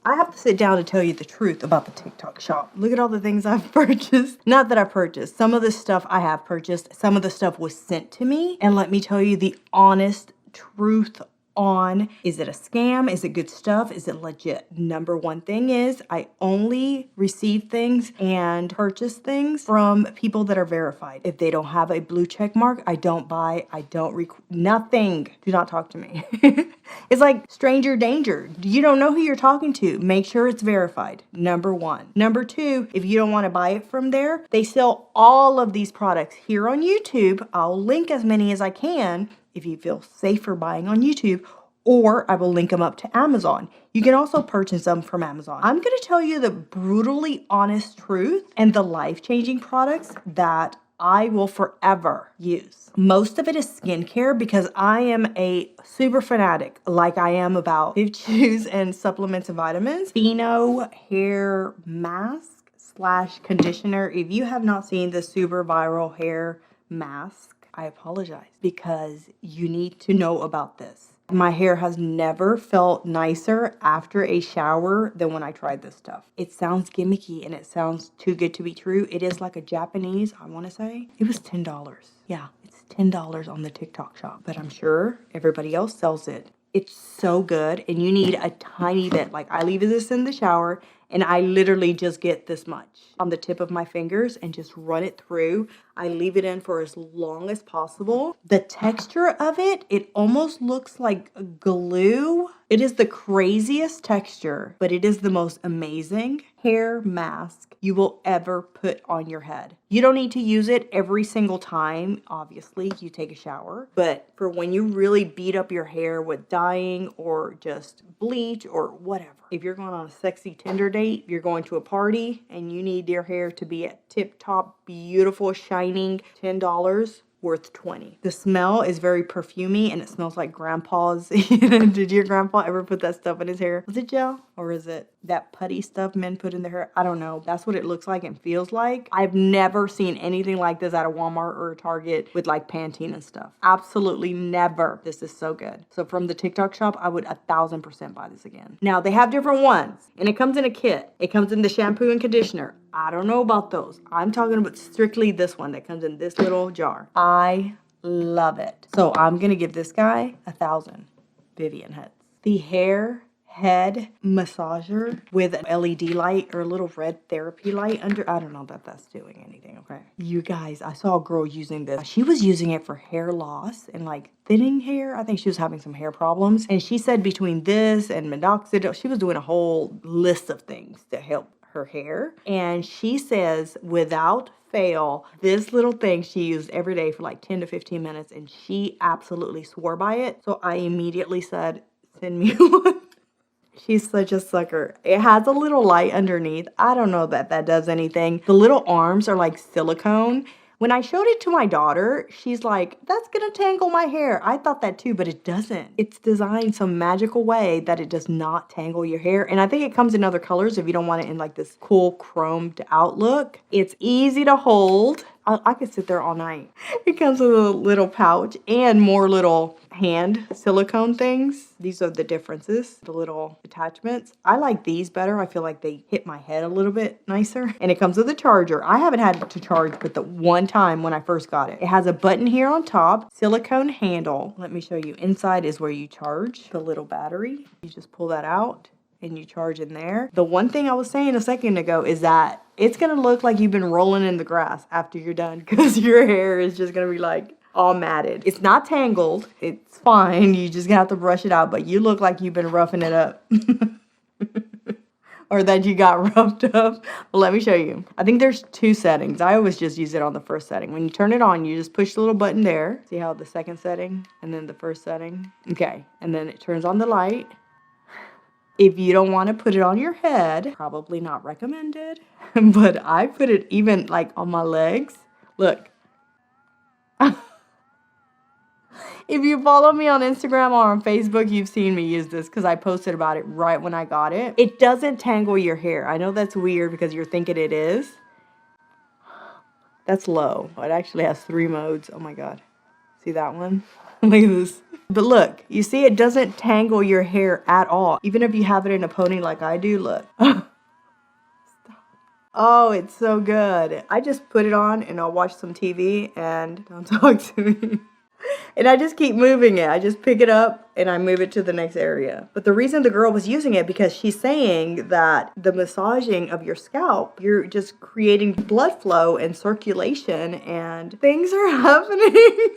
I have to sit down and tell you the truth about the TikTok shop. Look at all the things I've purchased. Not that I purchased. Some of the stuff I have purchased. Some of the stuff was sent to me. And let me tell you the honest truth on, is it a scam? Is it good stuff? Is it legit? Number one thing is I only receive things and purchase things from people that are verified. If they don't have a blue check mark, I don't buy, I don't nothing. Do not talk to me. It's like stranger danger. You don't know who you're talking to. Make sure it's verified. Number one. Number two, if you don't want to buy it from there, they sell all of these products here on YouTube. I'll link as many as I can if you feel safer buying on YouTube, or I will link them up to Amazon. You can also purchase them from Amazon. I'm going to tell you the brutally honest truth and the life-changing products that I will forever use. Most of it is skincare because I am a super fanatic, like I am about Fifth Chews and supplements and vitamins. Pheno hair mask / conditioner. If you have not seen the super viral hair mask, I apologize because you need to know about this. My hair has never felt nicer after a shower than when I tried this stuff. It sounds gimmicky and it sounds too good to be true. It is like a Japanese, I want to say. It was $10. Yeah, it's $10 on the TikTok shop, but I'm sure everybody else sells it. It's so good, and you need a tiny bit. Like I leave this in the shower and I literally just get this much on the tip of my fingers and just run it through. I leave it in for as long as possible. The texture of it, it almost looks like glue. It is the craziest texture, but it is the most amazing hair mask you will ever put on your head. You don't need to use it every single time, obviously, you take a shower. But for when you really beat up your hair with dyeing or just bleach or whatever. If you're going on a sexy Tinder date, you're going to a party, and you need your hair to be at tip-top, beautiful, shining, $10. Worth $20. The smell is very perfumey and it smells like grandpa's. Did your grandpa ever put that stuff in his hair? Was it gel or is it that putty stuff men put in their hair? I don't know. That's what it looks like and feels like. I've never seen anything like this at a Walmart or a Target with like Pantene and stuff. Absolutely never. This is so good. So from the TikTok shop, I would 1000% buy this again. Now they have different ones and it comes in a kit. It comes in the shampoo and conditioner. I don't know about those. I'm talking about strictly this one that comes in this little jar. I love it. So I'm going to give this guy 1,000 Vivian heads. The hair head massager with an LED light or a little red therapy light under. I don't know that that's doing anything, okay? You guys, I saw a girl using this. She was using it for hair loss and like thinning hair. I think she was having some hair problems. And she said between this and minoxidil, she was doing a whole list of things to help her hair. And she says without fail, this little thing she used every day for like 10 to 15 minutes and she absolutely swore by it. So I immediately said, send me one. She's such a sucker. It has a little light underneath. I don't know that that does anything. The little arms are like silicone. When I showed it to my daughter, she's like, that's gonna tangle my hair. I thought that too, but it doesn't. It's designed some magical way that it does not tangle your hair. And I think it comes in other colors if you don't want it in like this cool chromed out look. It's easy to hold. I could sit there all night. It comes with a little pouch and more little hand silicone things. These are the differences, the little attachments. I like these better. I feel like they hit my head a little bit nicer. And it comes with a charger. I haven't had to charge but the one time when I first got it. It has a button here on top, silicone handle. Let me show you. Inside is where you charge the little battery. You just pull that out and you charge in there. The one thing I was saying a second ago is that it's gonna look like you've been rolling in the grass after you're done because your hair is just gonna be like all matted. It's not tangled. It's fine. You just gonna have to brush it out, but you look like you've been roughing it up. Or that you got roughed up. Well, let me show you. I think there's 2 settings. I always just use it on the first setting. When you turn it on, you just push the little button there. See how the second setting and then the first setting? Okay, and then it turns on the light. If you don't want to put it on your head, probably not recommended, but I put it even like on my legs. Look. If you follow me on Instagram or on Facebook, you've seen me use this because I posted about it right when I got it. It doesn't tangle your hair. I know that's weird because you're thinking it is. That's low. It actually has 3 modes. Oh my God. See that one? Look at this. But look, you see it doesn't tangle your hair at all. Even if you have it in a pony like I do, look. Oh, it's so good. I just put it on and I'll watch some TV and don't talk to me. And I just keep moving it. I just pick it up and I move it to the next area. But the reason the girl was using it because she's saying that the massaging of your scalp, you're just creating blood flow and circulation and things are happening.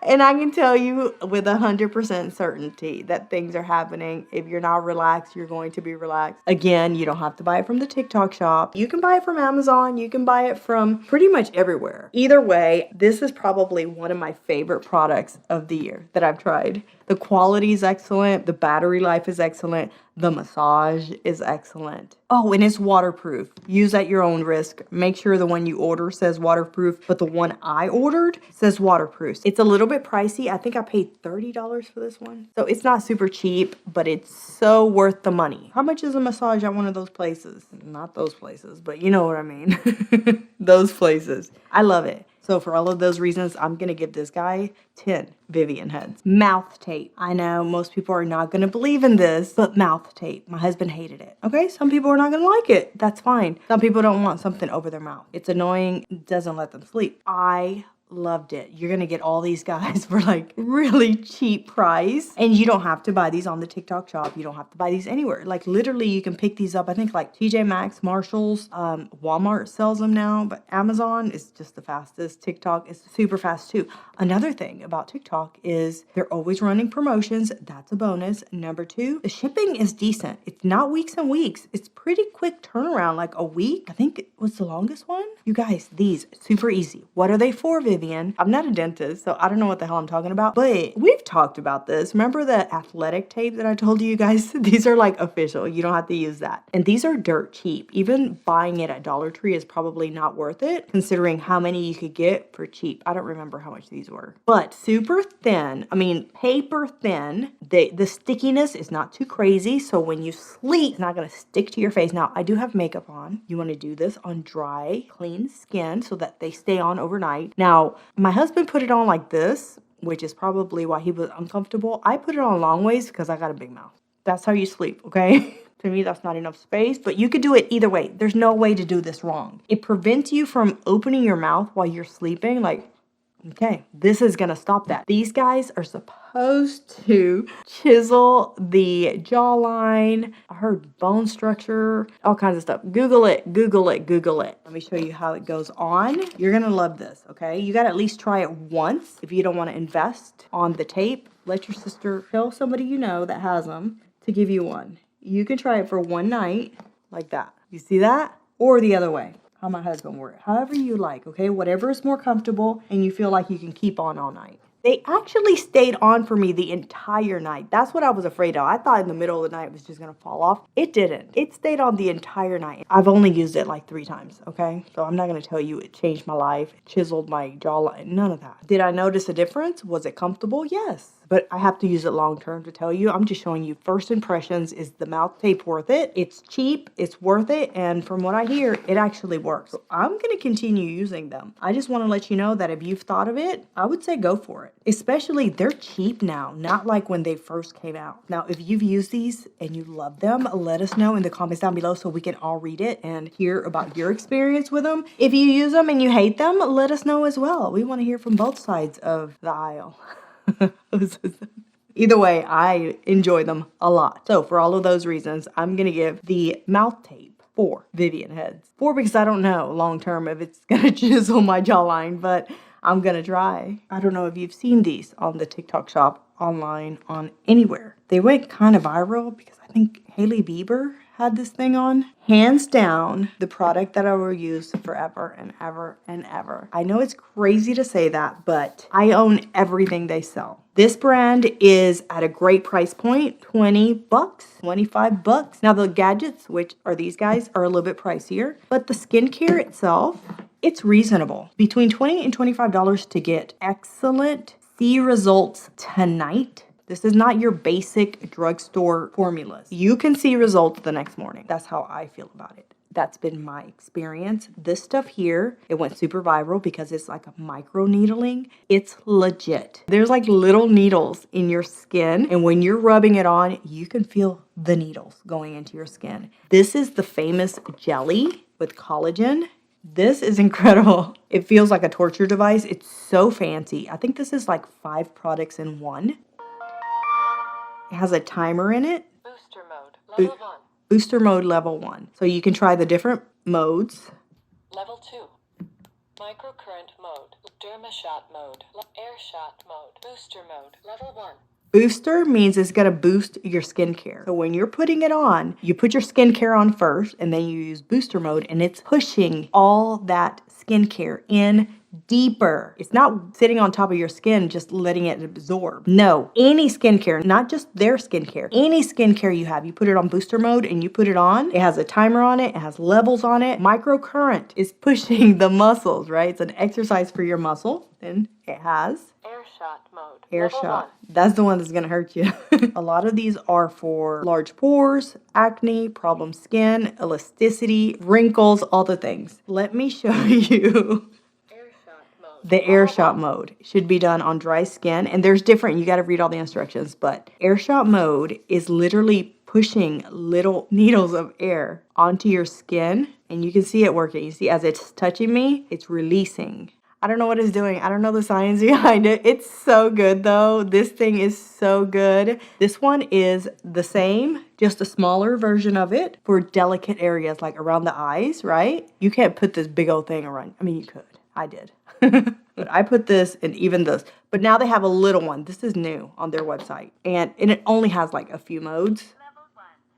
And I can tell you with 100% certainty that things are happening. If you're not relaxed, you're going to be relaxed. Again, you don't have to buy it from the TikTok shop. You can buy it from Amazon. You can buy it from pretty much everywhere. Either way, this is probably one of my favorite products of the year that I've tried. The quality is excellent. The battery life is excellent. The massage is excellent. Oh, and it's waterproof. Use at your own risk. Make sure the one you order says waterproof, but the one I ordered says waterproof. It's a little bit pricey. I think I paid $30 for this one. So it's not super cheap, but it's so worth the money. How much is a massage at one of those places? Not those places, but you know what I mean. Those places. I love it. So for all of those reasons, I'm going to give this guy 10 Vivian heads. Mouth tape. I know most people are not going to believe in this, but mouth tape. My husband hated it. Okay, some people are not going to like it. That's fine. Some people don't want something over their mouth. It's annoying. It doesn't let them sleep. I loved it. You're gonna get all these guys for like really cheap price, and you don't have to buy these on the TikTok shop. You don't have to buy these anywhere. Like literally you can pick these up. I think like TJ Maxx, Marshalls, Walmart sells them now, but Amazon is just the fastest. TikTok is super fast too. Another thing about TikTok is they're always running promotions. That's a bonus. Number two, the shipping is decent. It's not weeks and weeks. It's pretty quick turnaround, like a week. I think it was the longest one. You guys, these super easy. What are they for, Vivian? I'm not a dentist, so I don't know what the hell I'm talking about, but we've talked about this. Remember the athletic tape that I told you guys? These are like official. You don't have to use that. And these are dirt cheap. Even buying it at Dollar Tree is probably not worth it, considering how many you could get for cheap. I don't remember how much these were, but super thin. I mean, paper thin. The stickiness is not too crazy, so when you sleep, it's not going to stick to your face. Now, I do have makeup on. You want to do this on dry, clean skin so that they stay on overnight. Now, my husband put it on like this, which is probably why he was uncomfortable. I put it on long ways because I got a big mouth. That's how you sleep, okay? To me, that's not enough space, but you could do it either way. There's no way to do this wrong. It prevents you from opening your mouth while you're sleeping. Like, okay, this is gonna stop that. These guys are supposed to chisel the jawline. I heard bone structure, all kinds of stuff. Google it, Google it, Google it. Let me show you how it goes on. You're gonna love this, okay? You gotta at least try it once if you don't wanna invest on the tape. Let your sister tell somebody you know that has them to give you one. You can try it for one night like that. You see that? Or the other way. How my husband wore it. However you like, okay? Whatever is more comfortable and you feel like you can keep on all night. They actually stayed on for me the entire night. That's what I was afraid of. I thought in the middle of the night it was just gonna fall off. It didn't. It stayed on the entire night. I've only used it like 3 times, okay? So I'm not gonna tell you it changed my life, it chiseled my jawline, none of that. Did I notice a difference? Was it comfortable? Yes. But I have to use it long term to tell you. I'm just showing you first impressions. Is the mouth tape worth it? It's cheap, it's worth it, and from what I hear, it actually works. So I'm gonna continue using them. I just wanna let you know that if you've thought of it, I would say go for it. Especially, they're cheap now, not like when they first came out. Now, if you've used these and you love them, let us know in the comments down below so we can all read it and hear about your experience with them. If you use them and you hate them, let us know as well. We wanna hear from both sides of the aisle. Either way, I enjoy them a lot. So for all of those reasons, I'm going to give the mouth tape 4 Vivian heads. 4 because I don't know long term if it's going to chisel my jawline, but I'm going to try. I don't know if you've seen these on the TikTok shop, online, on anywhere. They went kind of viral because I think Hailey Bieber had this thing on. Hands down, the product that I will use forever and ever and ever. I know it's crazy to say that, but I own everything they sell. This brand is at a great price point, $20, $25. Now the gadgets, which are these guys, are a little bit pricier, but the skincare itself, it's reasonable. Between $20 and $25 to get excellent, see results tonight. This is not your basic drugstore formulas. You can see results the next morning. That's how I feel about it. That's been my experience. This stuff here, it went super viral because it's like a micro needling. It's legit. There's like little needles in your skin, and when you're rubbing it on, you can feel the needles going into your skin. This is the famous jelly with collagen. This is incredible. It feels like a torture device. It's so fancy. I think this is like 5 products in one. It has a timer in it. Booster mode, level 1. Booster mode level 1. So you can try the different modes. Level 2. Microcurrent mode, derma shot mode, air shot mode, booster mode, level 1. Booster means it's going to boost your skincare. So when you're putting it on, you put your skincare on first, and then you use booster mode, and it's pushing all that skincare in deeper. It's not sitting on top of your skin, just letting it absorb. No, any skincare, not just their skincare, any skincare you have, you put it on booster mode and you put it on. It has a timer on it. It has levels on it. Microcurrent is pushing the muscles, right? It's an exercise for your muscle. Then it has air shot mode. Air shot. That's the one that's going to hurt you. A lot of these are for large pores, acne, problem skin, elasticity, wrinkles, all the things. Let me show you. The air shot mode should be done on dry skin, and there's different, you got to read all the instructions, but air shot mode is literally pushing little needles of air onto your skin, and you can see it working. You see, as it's touching me, it's releasing. I don't know what it's doing. I don't know the science behind it. It's so good though. This thing is so good. This one is the same, just a smaller version of it for delicate areas like around the eyes, right? You can't put this big old thing around. I mean, you could. I did. But I put this and even this. But now they have a little one. This is new on their website. And it only has like a few modes.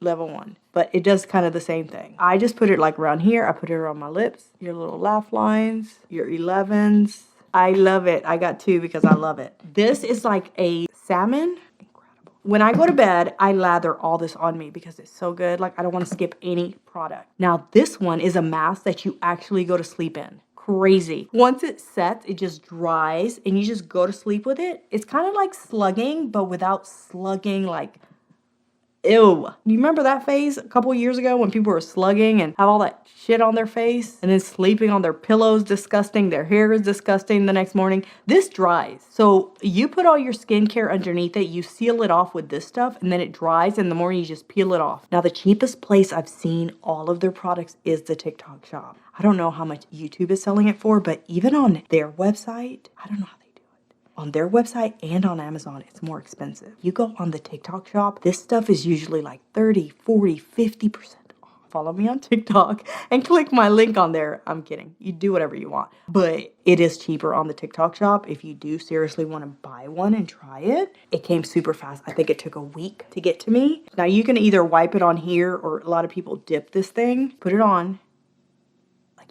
Level 1. But it does kind of the same thing. I just put it like around here. I put it around my lips. Your little laugh lines. Your 11s. I love it. I got 2 because I love it. This is like a salmon. Incredible. When I go to bed, I lather all this on me because it's so good. Like I don't want to skip any product. Now this one is a mask that you actually go to sleep in. Crazy. Once it sets, it just dries and you just go to sleep with it. It's kind of like slugging, but without slugging like, ew. Do you remember that phase a couple years ago when people were slugging and have all that shit on their face and then sleeping on their pillows? Disgusting. Their hair is disgusting the next morning. This dries. So you put all your skincare underneath it, you seal it off with this stuff, and then it dries. In the morning, you just peel it off. Now, the cheapest place I've seen all of their products is the TikTok shop. I don't know how much YouTube is selling it for, but even on their website, I don't know how they do it. On their website and on Amazon, it's more expensive. You go on the TikTok shop, this stuff is usually like 30, 40, 50% off. Follow me on TikTok and click my link on there. I'm kidding. You do whatever you want. But it is cheaper on the TikTok shop if you do seriously want to buy one and try it. It came super fast. I think it took a week to get to me. Now you can either wipe it on here or a lot of people dip this thing, put it on.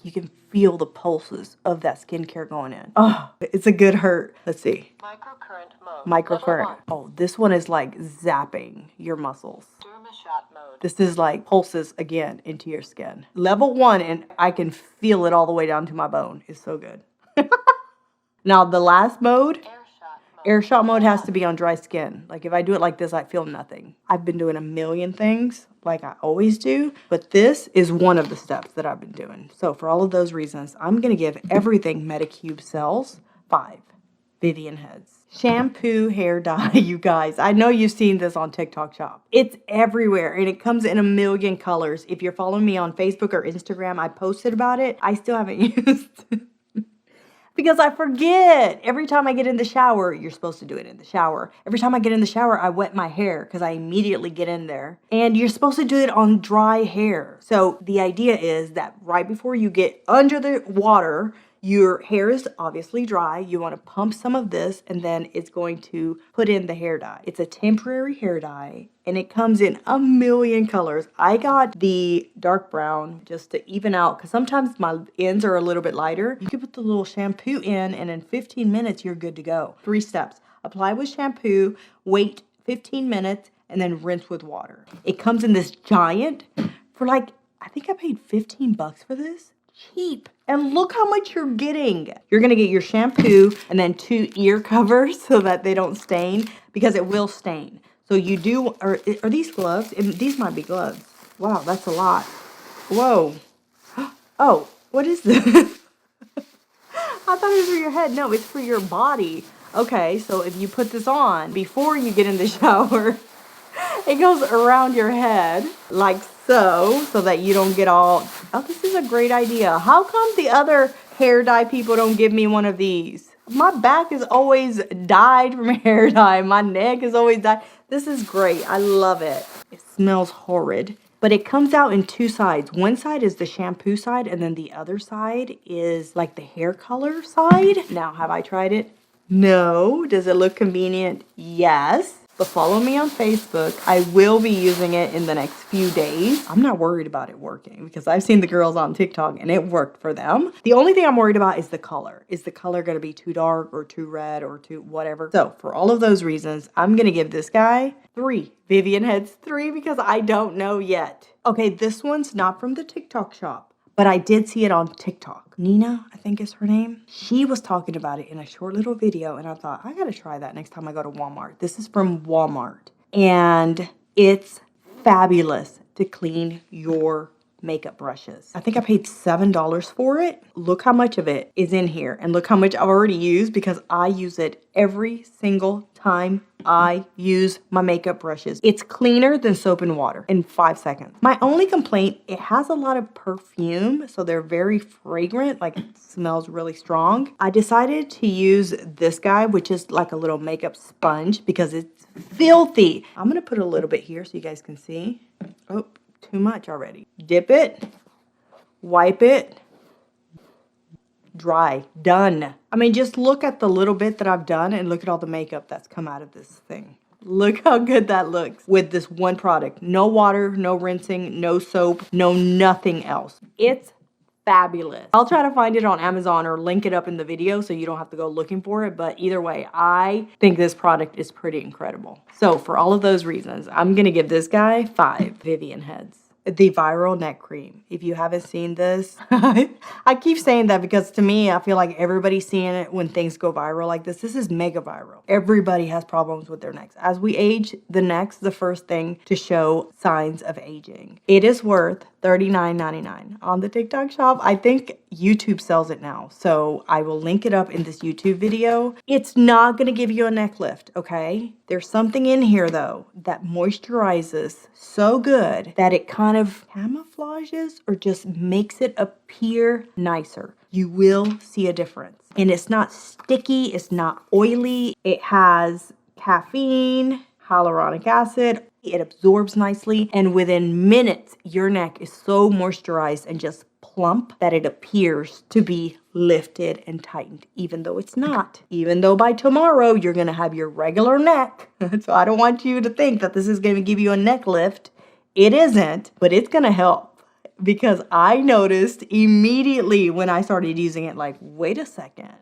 You can feel the pulses of that skincare going in. Oh, it's a good hurt. Let's see. Microcurrent mode. Microcurrent. Oh, this one is like zapping your muscles. Derma shot mode. This is like pulses again into your skin. Level 1, and I can feel it all the way down to my bone. It's so good. Now the last mode. Air shot mode has to be on dry skin. Like if I do it like this, I feel nothing. I've been doing a million things like I always do, but this is one of the steps that I've been doing. So for all of those reasons, I'm going to give everything Medicube sells 5 Vivian heads. Shampoo, hair dye, you guys. I know you've seen this on TikTok shop. It's everywhere and it comes in a million colors. If you're following me on Facebook or Instagram, I posted about it. I still haven't used it. Because I forget. Every time I get in the shower, you're supposed to do it in the shower. Every time I get in the shower, I wet my hair because I immediately get in there. And you're supposed to do it on dry hair. So the idea is that right before you get under the water, your hair is obviously dry. You want to pump some of this and then it's going to put in the hair dye. It's a temporary hair dye and it comes in a million colors. I got the dark brown just to even out because sometimes my ends are a little bit lighter. You can put the little shampoo in and in 15 minutes, you're good to go. 3 steps. Apply with shampoo, wait 15 minutes, and then rinse with water. It comes in this giant for like, I think I paid $15 for this. Cheap. And look how much you're getting. You're going to get your shampoo and then 2 ear covers so that they don't stain because it will stain. So you do, are these gloves? These might be gloves. Wow, that's a lot. Whoa. Oh, what is this? I thought it was for your head. No, it's for your body. Okay, so if you put this on before you get in the shower, it goes around your head like so that you don't get all, oh, this is a great idea. How come the other hair dye people don't give me one of these? My back is always dyed from hair dye. My neck is always dyed. This is great. I love it. It smells horrid. But it comes out in two sides. One side is the shampoo side, and then the other side is like the hair color side. Now, have I tried it? No. Does it look convenient? Yes. But follow me on Facebook. I will be using it in the next few days. I'm not worried about it working because I've seen the girls on TikTok and it worked for them. The only thing I'm worried about is the color. Is the color going to be too dark or too red or too whatever? So for all of those reasons, I'm going to give this guy 3. Vivian heads 3 because I don't know yet. Okay, this one's not from the TikTok shop, but I did see it on TikTok. Nina, I think is her name. She was talking about it in a short little video, and I thought, I gotta try that next time I go to Walmart. This is from Walmart, and it's fabulous to clean your makeup brushes. I think I paid $7 for it. Look how much of it is in here, and look how much I've already used because I use it every single time I use my makeup brushes. It's cleaner than soap and water in 5 seconds. My only complaint, it has a lot of perfume, so they're very fragrant, like it smells really strong. I decided to use this guy, which is like a little makeup sponge because it's filthy. I'm gonna put a little bit here so you guys can see. Oh, too much already. Dip it, wipe it, dry, done. I mean, just look at the little bit that I've done and look at all the makeup that's come out of this thing. Look how good that looks with this one product. No water, no rinsing, no soap, no nothing else. It's fabulous. I'll try to find it on Amazon or link it up in the video so you don't have to go looking for it. But either way, I think this product is pretty incredible. So for all of those reasons, I'm going to give this guy 5 Vivian heads. The viral neck cream. If you haven't seen this, I keep saying that because to me, I feel like everybody's seeing it when things go viral like this. This is mega viral. Everybody has problems with their necks. As we age, the neck's the first thing to show signs of aging. It is worth $39.99 on the TikTok shop. I think YouTube sells it now, so I will link it up in this YouTube video. It's not going to give you a neck lift, okay? There's something in here, though, that moisturizes so good that it kind of camouflages or just makes it appear nicer. You will see a difference. And it's not sticky, it's not oily. It has caffeine, hyaluronic acid. It absorbs nicely, and within minutes, your neck is so moisturized and just plump that it appears to be lifted and tightened, even though it's not. Even though by tomorrow, you're gonna have your regular neck. So I don't want you to think that this is gonna give you a neck lift. It isn't, but it's gonna help. Because I noticed immediately when I started using it, like, wait a second.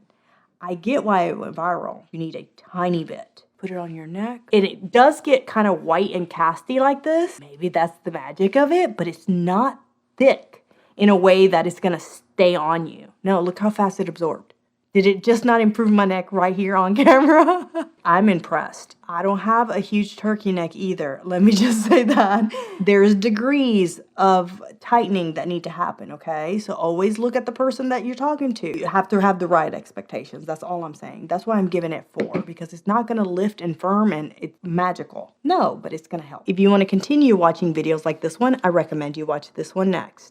I get why it went viral. You need a tiny bit. Put it on your neck. And it does get kind of white and casty like this. Maybe that's the magic of it, but it's not thick in a way that it's gonna stay on you. No, look how fast it absorbed. Did it just not improve my neck right here on camera? I'm impressed. I don't have a huge turkey neck either. Let me just say that. There's degrees of tightening that need to happen, okay? So always look at the person that you're talking to. You have to have the right expectations. That's all I'm saying. That's why I'm giving it 4, because it's not gonna lift and firm and it's magical. No, but it's gonna help. If you wanna continue watching videos like this one, I recommend you watch this one next.